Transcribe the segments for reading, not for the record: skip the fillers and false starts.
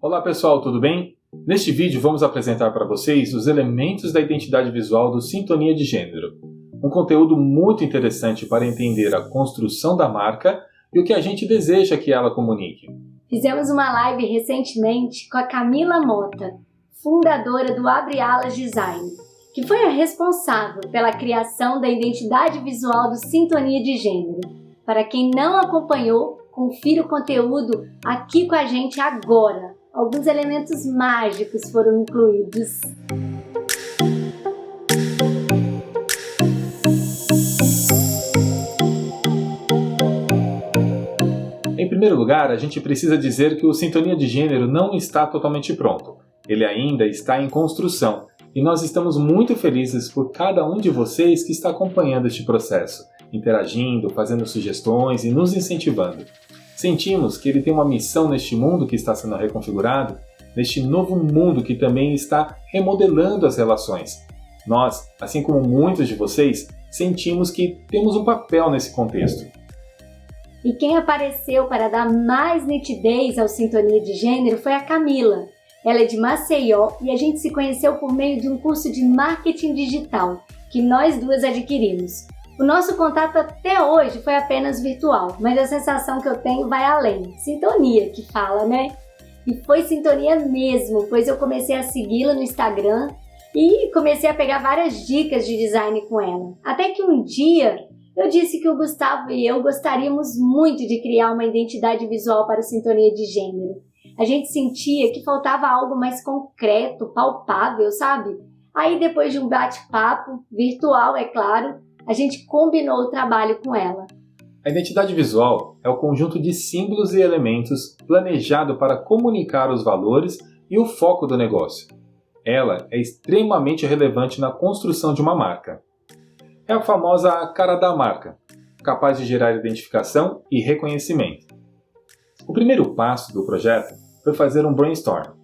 Olá pessoal, tudo bem? Neste vídeo vamos apresentar para vocês os elementos da identidade visual do Sintonia de Gênero. Um conteúdo muito interessante para entender a construção da marca e o que a gente deseja que ela comunique. Fizemos uma live recentemente com a Camila Mota, fundadora do Abre Alas Design, que foi a responsável pela criação da identidade visual do Sintonia de Gênero. Para quem não acompanhou, confira o conteúdo aqui com a gente agora. Alguns elementos mágicos foram incluídos. Em primeiro lugar, a gente precisa dizer que o Sintonia de Gênero não está totalmente pronto. Ele ainda está em construção e nós estamos muito felizes por cada um de vocês que está acompanhando este processo, interagindo, fazendo sugestões e nos incentivando. Sentimos que ele tem uma missão neste mundo que está sendo reconfigurado, neste novo mundo que também está remodelando as relações. Nós, assim como muitos de vocês, sentimos que temos um papel nesse contexto. E quem apareceu para dar mais nitidez ao Sintonia de Gênero foi a Camila. Ela é de Maceió e a gente se conheceu por meio de um curso de marketing digital que nós duas adquirimos. O nosso contato até hoje foi apenas virtual, mas a sensação que eu tenho vai além. Sintonia que fala, né? E foi sintonia mesmo, pois eu comecei a segui-la no Instagram e comecei a pegar várias dicas de design com ela. Até que um dia eu disse que o Gustavo e eu gostaríamos muito de criar uma identidade visual para o Sintonia de Gênero. A gente sentia que faltava algo mais concreto, palpável, sabe? Aí depois de um bate-papo, virtual é claro, a gente combinou o trabalho com ela. A identidade visual é o conjunto de símbolos e elementos planejado para comunicar os valores e o foco do negócio. Ela é extremamente relevante na construção de uma marca. É a famosa cara da marca, capaz de gerar identificação e reconhecimento. O primeiro passo do projeto foi fazer um brainstorm.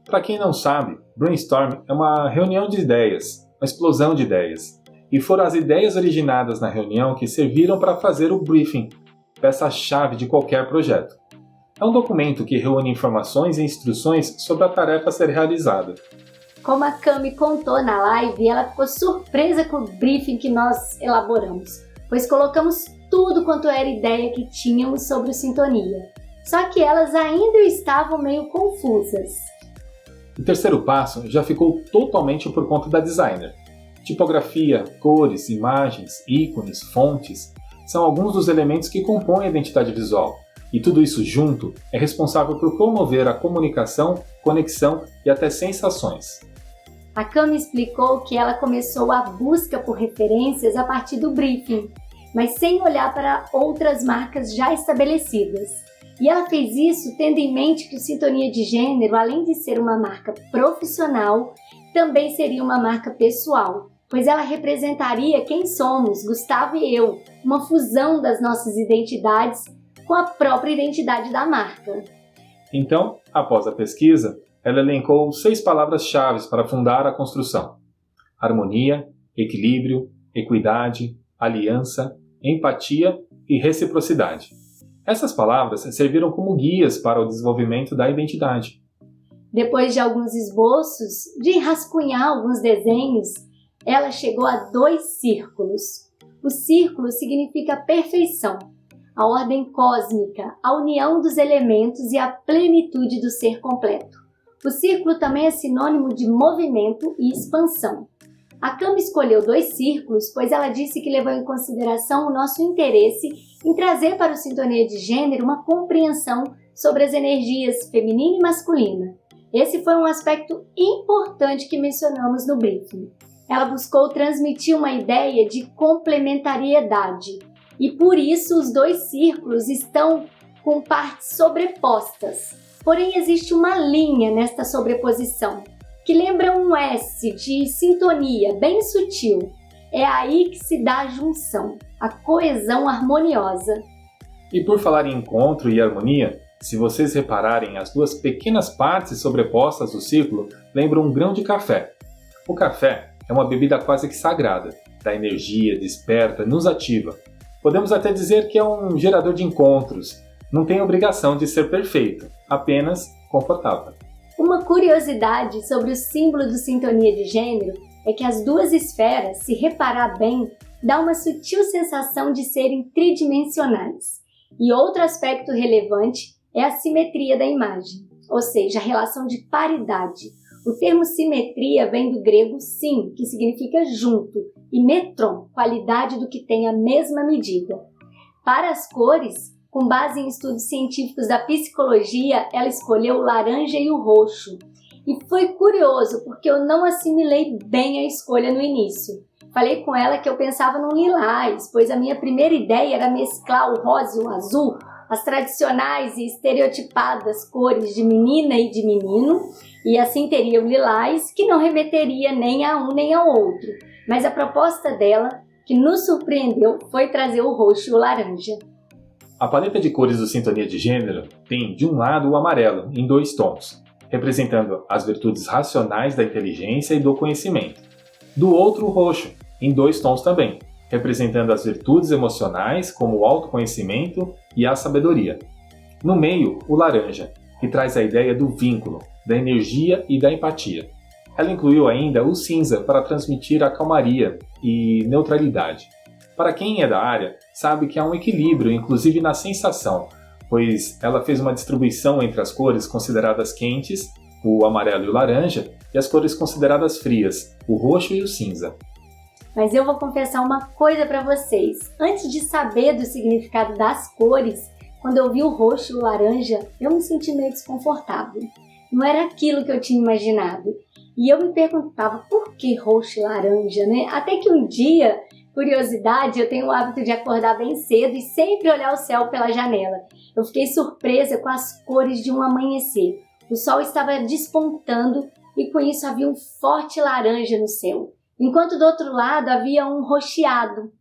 Para quem não sabe, brainstorm é uma reunião de ideias, uma explosão de ideias. E foram as ideias originadas na reunião que serviram para fazer o briefing, peça-chave de qualquer projeto. É um documento que reúne informações e instruções sobre a tarefa a ser realizada. Como a Cami contou na live, ela ficou surpresa com o briefing que nós elaboramos, pois colocamos tudo quanto era ideia que tínhamos sobre o Sintonia. Só que elas ainda estavam meio confusas. O terceiro passo já ficou totalmente por conta da designer. Tipografia, cores, imagens, ícones, fontes são alguns dos elementos que compõem a identidade visual. E tudo isso junto é responsável por promover a comunicação, conexão e até sensações. A Cami explicou que ela começou a busca por referências a partir do briefing, mas sem olhar para outras marcas já estabelecidas. E ela fez isso tendo em mente que o Sintonia de Gênero, além de ser uma marca profissional, também seria uma marca pessoal, pois ela representaria quem somos, Gustavo e eu, uma fusão das nossas identidades com a própria identidade da marca. Então, após a pesquisa, ela elencou 6 palavras-chave para fundar a construção: harmonia, equilíbrio, equidade, aliança, empatia e reciprocidade. Essas palavras serviram como guias para o desenvolvimento da identidade. Depois de alguns esboços, de rascunhar alguns desenhos, ela chegou a 2 círculos. O círculo significa perfeição, a ordem cósmica, a união dos elementos e a plenitude do ser completo. O círculo também é sinônimo de movimento e expansão. A Cami escolheu 2 círculos, pois ela disse que levou em consideração o nosso interesse em trazer para o Sintonia de Gênero uma compreensão sobre as energias feminina e masculina. Esse foi um aspecto importante que mencionamos no briefing. Ela buscou transmitir uma ideia de complementariedade e por isso os 2 círculos estão com partes sobrepostas. Porém, existe uma linha nesta sobreposição que lembra um S de sintonia bem sutil. É aí que se dá a junção, a coesão harmoniosa. E por falar em encontro e harmonia, se vocês repararem, as 2 pequenas partes sobrepostas do círculo lembram um grão de café. O café é uma bebida quase que sagrada, dá energia, desperta, nos ativa. Podemos até dizer que é um gerador de encontros. Não tem obrigação de ser perfeito, apenas confortável. Uma curiosidade sobre o símbolo do Sintonia de Gênero é que as duas esferas, se reparar bem, dá uma sutil sensação de serem tridimensionais. E outro aspecto relevante é a simetria da imagem, ou seja, a relação de paridade. O termo simetria vem do grego sim, que significa junto, e metron, qualidade do que tem a mesma medida. Para as cores, com base em estudos científicos da psicologia, ela escolheu o laranja e o roxo. E foi curioso, porque eu não assimilei bem a escolha no início. Falei com ela que eu pensava no lilás, pois a minha primeira ideia era mesclar o rosa e o azul, as tradicionais e estereotipadas cores de menina e de menino, e assim teria o lilás, que não remeteria nem a um nem ao outro. Mas a proposta dela, que nos surpreendeu, foi trazer o roxo e o laranja. A paleta de cores do Sintonia de Gênero tem, de um lado, o amarelo, em 2 tons, representando as virtudes racionais da inteligência e do conhecimento. Do outro, o roxo, em 2 tons também, representando as virtudes emocionais, como o autoconhecimento e a sabedoria. No meio, o laranja, que traz a ideia do vínculo, da energia e da empatia. Ela incluiu ainda o cinza para transmitir a calmaria e neutralidade. Para quem é da área, sabe que há um equilíbrio, inclusive na sensação, pois ela fez uma distribuição entre as cores consideradas quentes, o amarelo e o laranja, e as cores consideradas frias, o roxo e o cinza. Mas eu vou confessar uma coisa para vocês. Antes de saber do significado das cores, quando eu vi o roxo e o laranja, eu me senti meio desconfortável. Não era aquilo que eu tinha imaginado. E eu me perguntava por que roxo e laranja, né? Até que um dia, curiosidade, eu tenho o hábito de acordar bem cedo e sempre olhar o céu pela janela. Eu fiquei surpresa com as cores de um amanhecer. O sol estava despontando e com isso havia um forte laranja no céu, enquanto do outro lado havia um roxeado.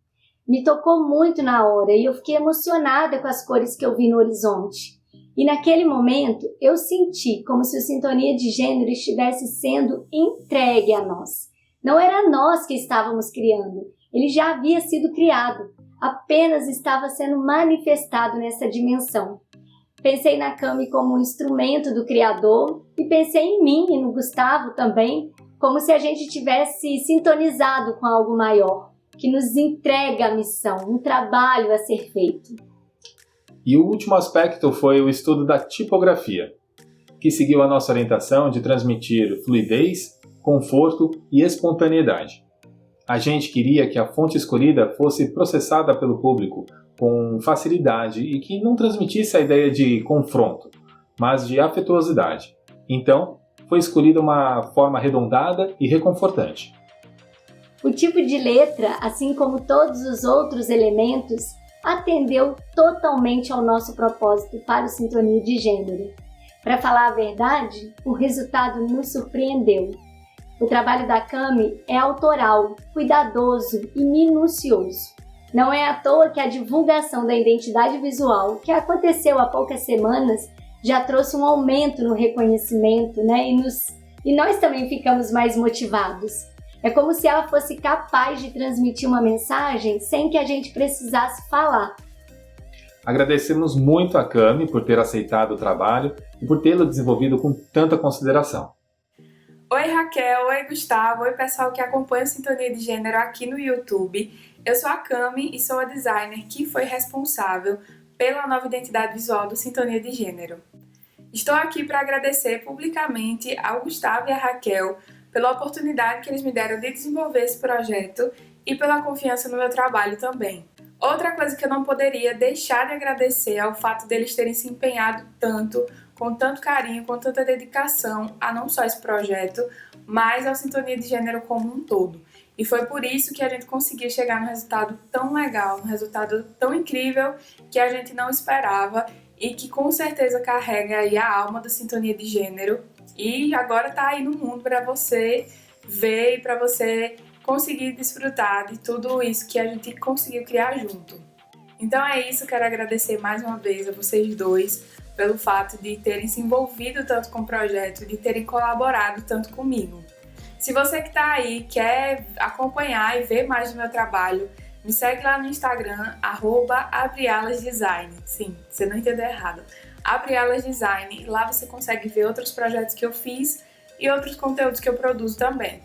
Me tocou muito na hora e eu fiquei emocionada com as cores que eu vi no horizonte. E naquele momento eu senti como se o Sintonia de Gênero estivesse sendo entregue a nós. Não era nós que estávamos criando, ele já havia sido criado, apenas estava sendo manifestado nessa dimensão. Pensei na Cami como um instrumento do Criador e pensei em mim e no Gustavo também, como se a gente tivesse sintonizado com algo maior, que nos entrega a missão, um trabalho a ser feito. E o último aspecto foi o estudo da tipografia, que seguiu a nossa orientação de transmitir fluidez, conforto e espontaneidade. A gente queria que a fonte escolhida fosse processada pelo público com facilidade e que não transmitisse a ideia de confronto, mas de afetuosidade. Então, foi escolhida uma forma arredondada e reconfortante. O tipo de letra, assim como todos os outros elementos, atendeu totalmente ao nosso propósito para o Sintonia de Gênero. Para falar a verdade, o resultado nos surpreendeu. O trabalho da Cami é autoral, cuidadoso e minucioso. Não é à toa que a divulgação da identidade visual, que aconteceu há poucas semanas, já trouxe um aumento no reconhecimento, né? E nós também ficamos mais motivados. É como se ela fosse capaz de transmitir uma mensagem sem que a gente precisasse falar. Agradecemos muito a Cami por ter aceitado o trabalho e por tê-lo desenvolvido com tanta consideração. Oi Raquel, oi Gustavo, oi pessoal que acompanha o Sintonia de Gênero aqui no YouTube. Eu sou a Cami e sou a designer que foi responsável pela nova identidade visual do Sintonia de Gênero. Estou aqui para agradecer publicamente ao Gustavo e à Raquel pela oportunidade que eles me deram de desenvolver esse projeto e pela confiança no meu trabalho também. Outra coisa que eu não poderia deixar de agradecer é o fato deles terem se empenhado tanto, com tanto carinho, com tanta dedicação a não só esse projeto, mas ao Sintonia de Gênero como um todo. E foi por isso que a gente conseguiu chegar num resultado tão legal, num resultado tão incrível que a gente não esperava e que com certeza carrega aí a alma da Sintonia de Gênero e agora tá aí no mundo para você ver e para você conseguir desfrutar de tudo isso que a gente conseguiu criar junto. Então é isso, quero agradecer mais uma vez a vocês dois pelo fato de terem se envolvido tanto com o projeto, de terem colaborado tanto comigo. Se você que está aí quer acompanhar e ver mais do meu trabalho, me segue lá no Instagram, @abrialasdesign. Sim, você não entendeu errado. Abre Elas Design, lá você consegue ver outros projetos que eu fiz e outros conteúdos que eu produzo também.